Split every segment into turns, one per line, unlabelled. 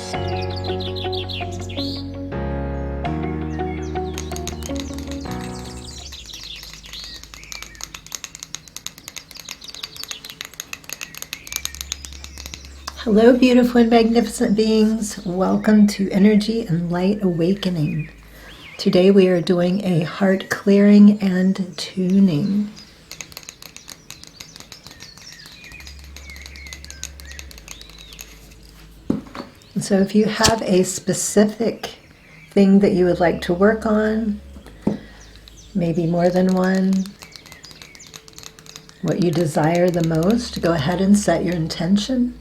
Hello, beautiful and magnificent beings. Welcome to Energy and Light Awakening. Today we are doing a heart clearing and tuning. So if you have a specific thing that you would like to work on, maybe more than one, what you desire the most, go ahead and set your intention.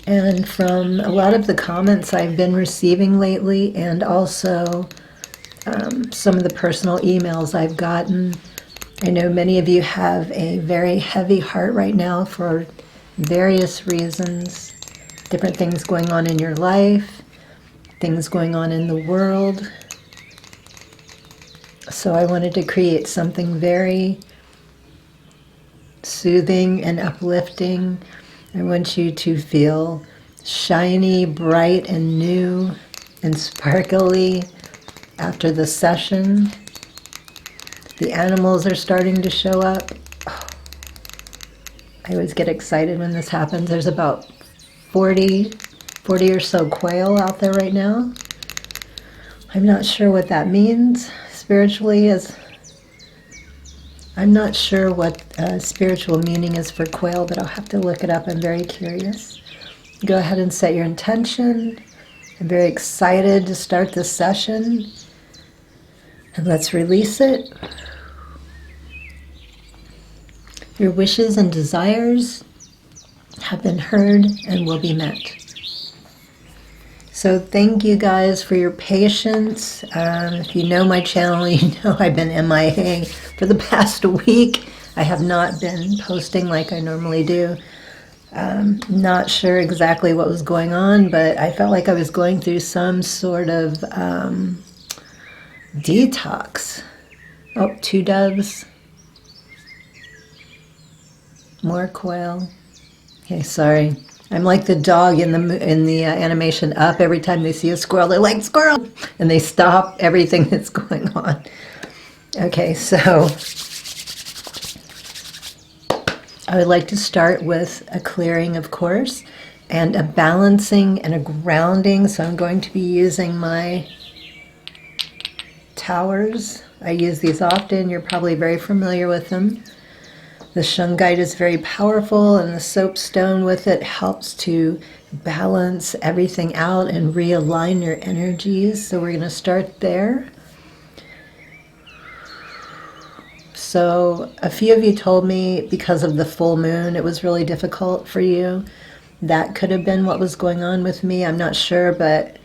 And from a lot of the comments I've been receiving lately, and also some of the personal emails I've gotten, I know many of you have a very heavy heart right now for various reasons, different things going on in your life, things going on in the world. So I wanted to create something very soothing and uplifting. I want you to feel shiny, bright, and new and sparkly after the session. The animals are starting to show up. Oh, I always get excited when this happens. There's about 40 or so quail out there right now. I'm not sure what that means spiritually. I'm not sure what spiritual meaning is for quail, but I'll have to look it up. I'm very curious. Go ahead and set your intention. I'm very excited to start this session. And let's release it. Your wishes and desires have been heard and will be met. So thank you guys for your patience. If you know my channel, you know I've been MIA for the past week. I have not been posting like I normally do. Not sure exactly what was going on, but I felt like I was going through some sort of detox. Oh, 2 doves. More quail. Okay, sorry. I'm like the dog in the animation Up. Every time they see a squirrel, they're like, squirrel! And they stop everything that's going on. Okay, so I would like to start with a clearing, of course, and a balancing and a grounding. So I'm going to be using my towers. I use these often. You're probably very familiar with them. The shungite is very powerful, and the soapstone with it helps to balance everything out and realign your energies. So we're going to start there. So a few of you told me because of the full moon, it was really difficult for you. That could have been what was going on with me. I'm not sure, but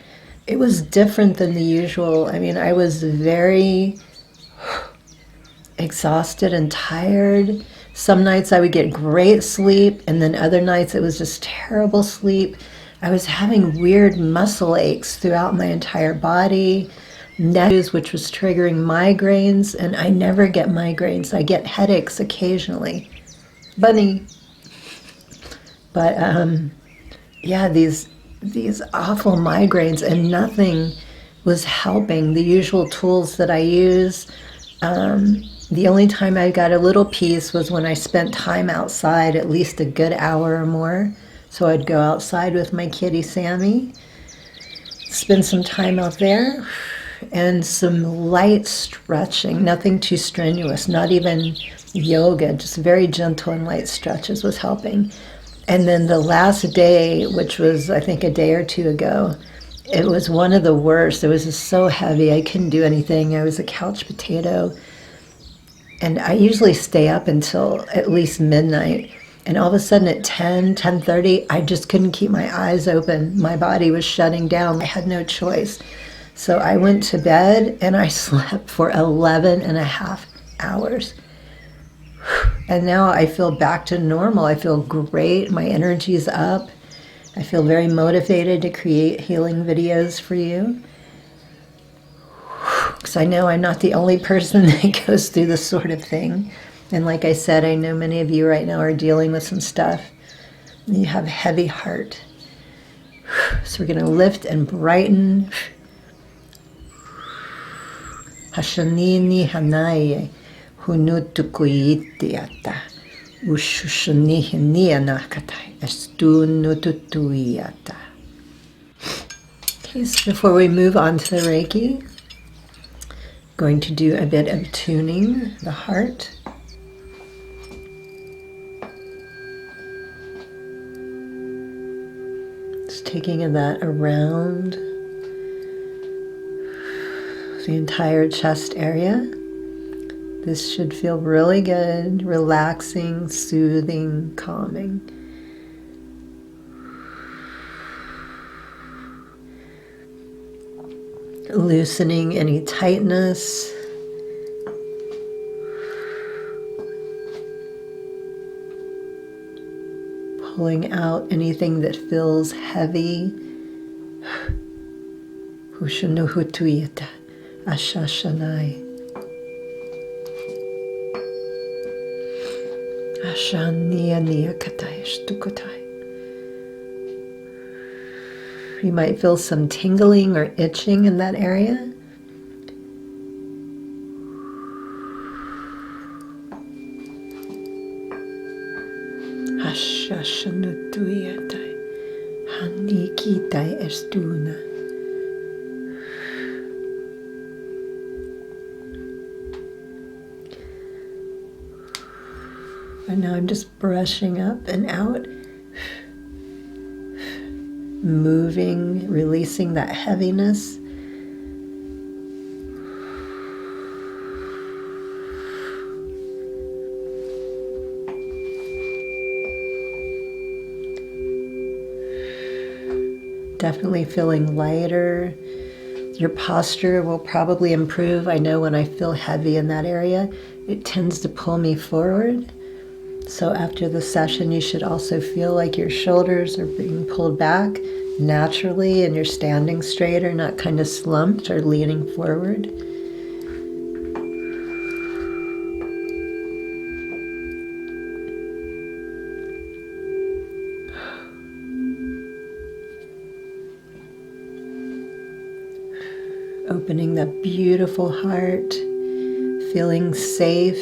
it was different than the usual. I mean, I was very exhausted and tired. Some nights I would get great sleep, and then other nights it was just terrible sleep. I was having weird muscle aches throughout my entire body, neck, which was triggering migraines, and I never get migraines. I get headaches occasionally. Bunny. But yeah, these awful migraines, and nothing was helping. The usual tools that I use, the only time I got a little peace was when I spent time outside, at least a good hour or more. So I'd go outside with my kitty Sammy, spend some time out there, and some light stretching, nothing too strenuous, not even yoga, just very gentle and light stretches was helping. And then the last day, which was I think a day or two ago, it was one of the worst. It was just so heavy, I couldn't do anything. I was a couch potato. And I usually stay up until at least midnight. And all of a sudden at 10:30, I just couldn't keep my eyes open. My body was shutting down. I had no choice. So I went to bed and I slept for 11 and a half hours. And now I feel back to normal. I feel great. My energy's up. I feel very motivated to create healing videos for you. Because I know I'm not the only person that goes through this sort of thing. And like I said, I know many of you right now are dealing with some stuff. You have a heavy heart. So we're going to lift and brighten. Hashanini hanaye hunutukuitiata. Ushushunihiniyanaakatai estunututuiata. Okay, so before we move on to the Reiki, I'm going to do a bit of tuning the heart. Just taking that around the entire chest area. This should feel really good, relaxing, soothing, calming. Loosening any tightness. Pulling out anything that feels heavy. Hushanuhutuyata ashashanai. You might feel some tingling or itching in that area. And now I'm just brushing up and out, moving, releasing that heaviness. Definitely feeling lighter. Your posture will probably improve. I know when I feel heavy in that area, it tends to pull me forward. So after the session, you should also feel like your shoulders are being pulled back naturally and you're standing straighter, not kind of slumped or leaning forward. Opening that beautiful heart, feeling safe,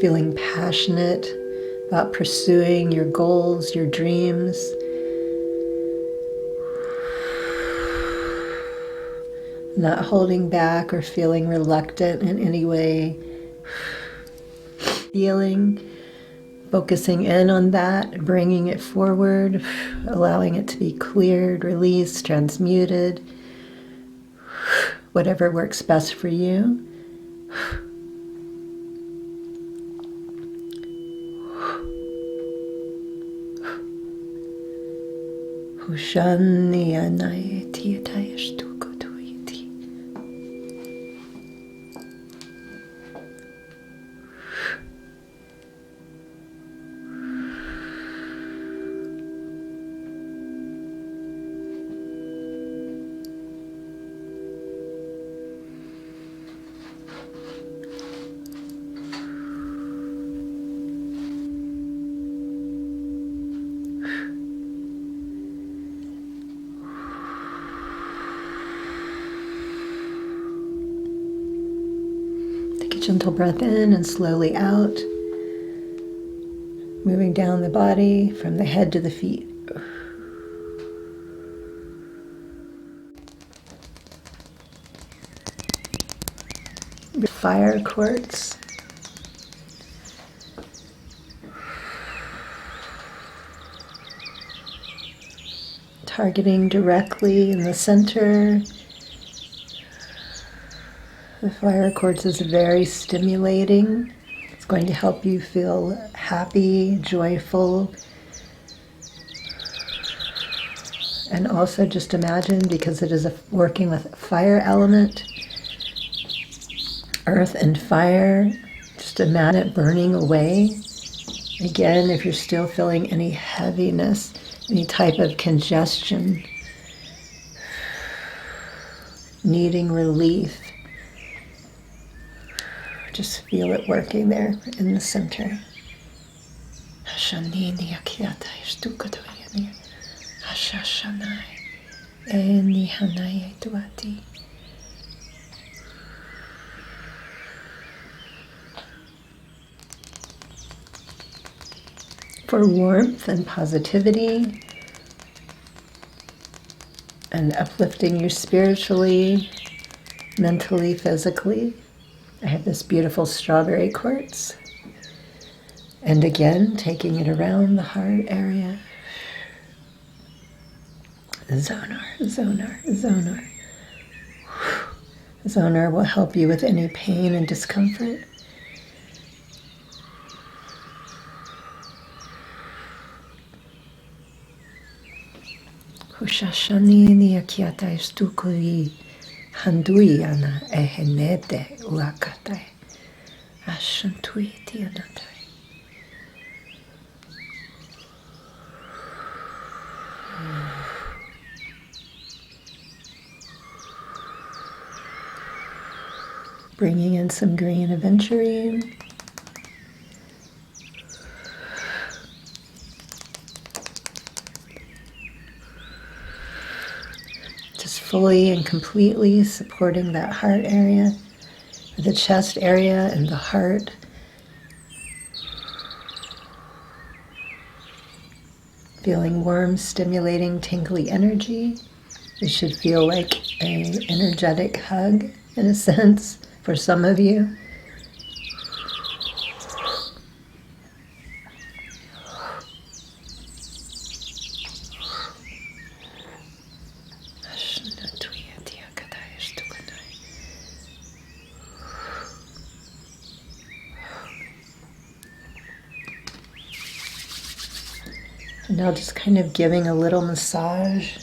feeling passionate about pursuing your goals, your dreams. Not holding back or feeling reluctant in any way. Feeling, focusing in on that, bringing it forward, allowing it to be cleared, released, transmuted. Whatever works best for you. Take a gentle breath in and slowly out, moving down the body from the head to the feet. Fire quartz. Targeting directly in the center. The fire quartz is very stimulating. It's going to help you feel happy, joyful. And also just imagine, because it is working with fire element, earth and fire, just imagine it burning away. Again, if you're still feeling any heaviness, any type of congestion, needing relief, just feel it working there in the center. Ashashanai. Enihanai tuati. For warmth and positivity and uplifting you spiritually, mentally, physically, I have this beautiful strawberry quartz. And again, taking it around the heart area. Zonar, zonar, zonar. Zonar will help you with any pain and discomfort. Hushashani niakiata istukui handui ana ehenete uakatai ashantui tianatai. Bringing in some green aventurine. Just fully and completely supporting that heart area, the chest area and the heart. Feeling warm, stimulating, tingly energy. It should feel like an energetic hug in a sense for some of you. And now just kind of giving a little massage.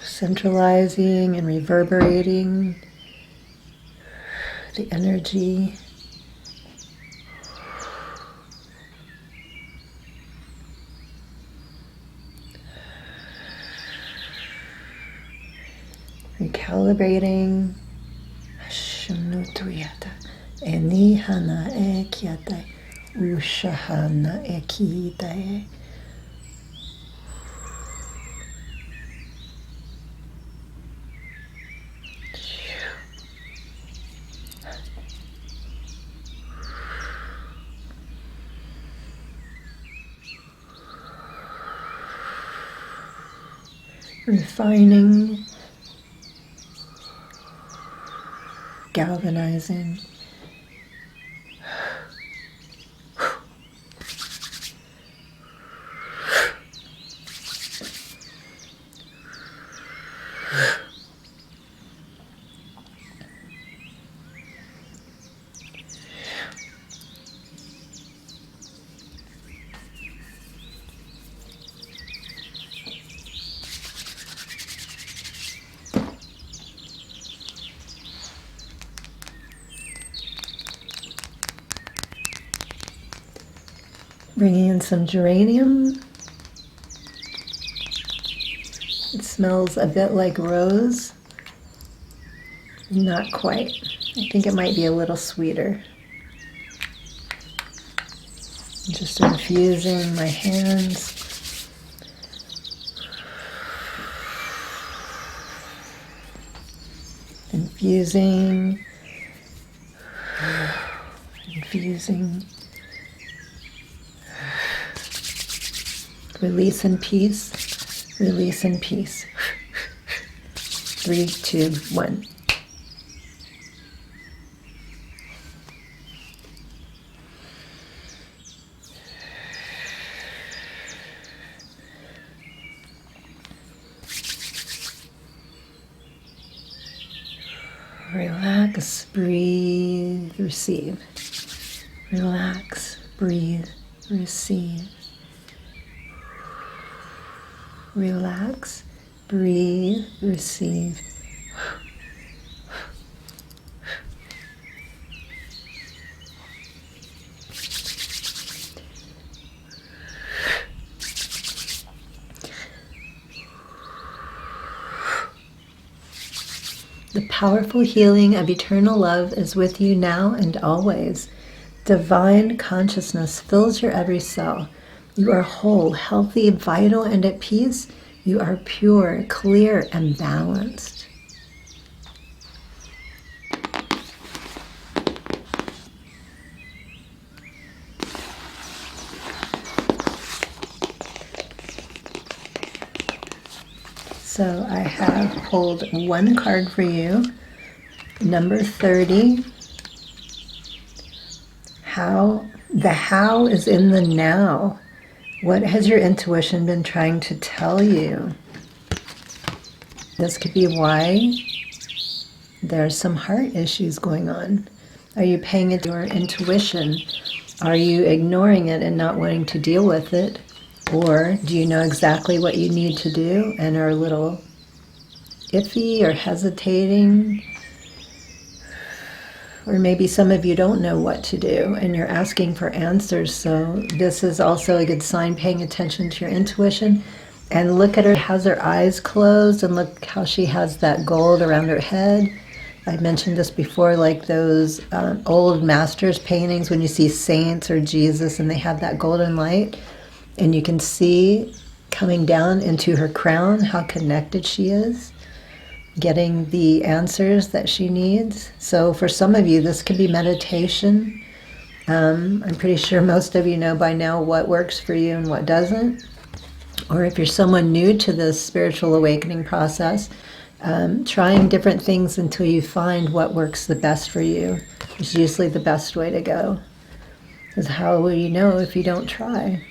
Centralizing and reverberating the energy. Recalibrating. Shunutuyata. Enihana ekiata. Ushahana ekitae. Refining, galvanizing. Bringing in some geranium. It smells a bit like rose. Not quite. I think it might be a little sweeter. Just infusing my hands. Infusing. Infusing. Release and peace. Release and peace. 3, 2, 1. Relax, breathe, receive. Relax, breathe, receive. Relax, breathe, receive. The powerful healing of eternal love is with you now and always. Divine consciousness fills your every cell. You are whole, healthy, vital, and at peace. You are pure, clear, and balanced. So I have pulled one card for you, number 30. The how is in the now. What has your intuition been trying to tell you? This could be why there's some heart issues going on. Are you paying attention to your intuition? Are you ignoring it and not wanting to deal with it? Or do you know exactly what you need to do and are a little iffy or hesitating? Or maybe some of you don't know what to do and you're asking for answers. So this is also a good sign, paying attention to your intuition. And look at her, has her eyes closed, and look how she has that gold around her head. I mentioned this before, like those old masters paintings when you see saints or Jesus and they have that golden light. And you can see coming down into her crown how connected she is, getting the answers that she needs. So for some of you, this could be meditation. I'm pretty sure most of you know by now what works for you and what doesn't. Or if you're someone new to this spiritual awakening process, trying different things until you find what works the best for you is usually the best way to go. Because how will you know if you don't try?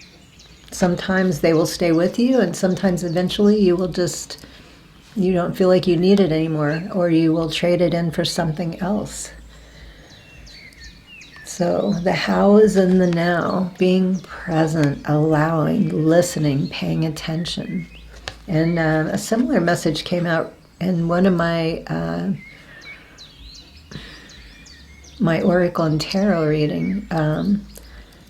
Sometimes they will stay with you, and sometimes eventually you don't feel like you need it anymore, or you will trade it in for something else. So the how is in the now, being present, allowing, listening, paying attention. And a similar message came out in one of my Oracle and Tarot reading.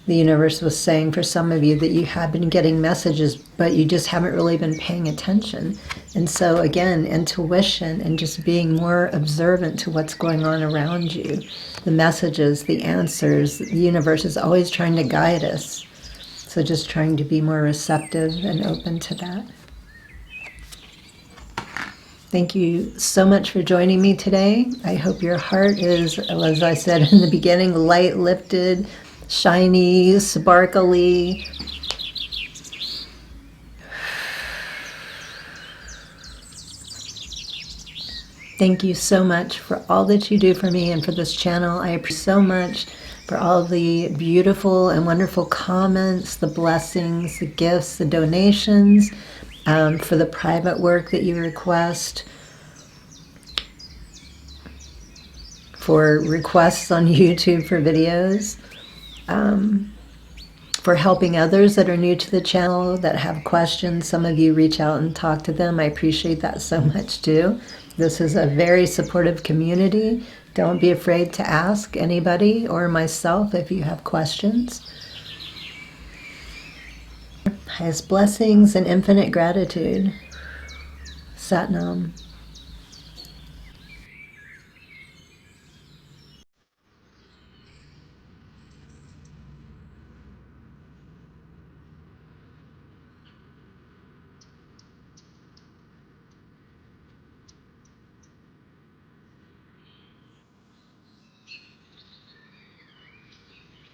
The universe was saying for some of you that you have been getting messages, but you just haven't really been paying attention. And so again, intuition and just being more observant to what's going on around you. The messages, the answers, the universe is always trying to guide us. So just trying to be more receptive and open to that. Thank you so much for joining me today. I hope your heart is, as I said in the beginning, light lifted, shiny, sparkly. Thank you so much for all that you do for me and for this channel. I appreciate so much for all the beautiful and wonderful comments, the blessings, the gifts, the donations, for the private work that you request, for requests on YouTube for videos. For helping others that are new to the channel that have questions. Some of you reach out and talk to them. I appreciate that so much too. This is a very supportive community. Don't be afraid to ask anybody or myself if you have questions. Highest blessings and infinite gratitude. Sat Nam.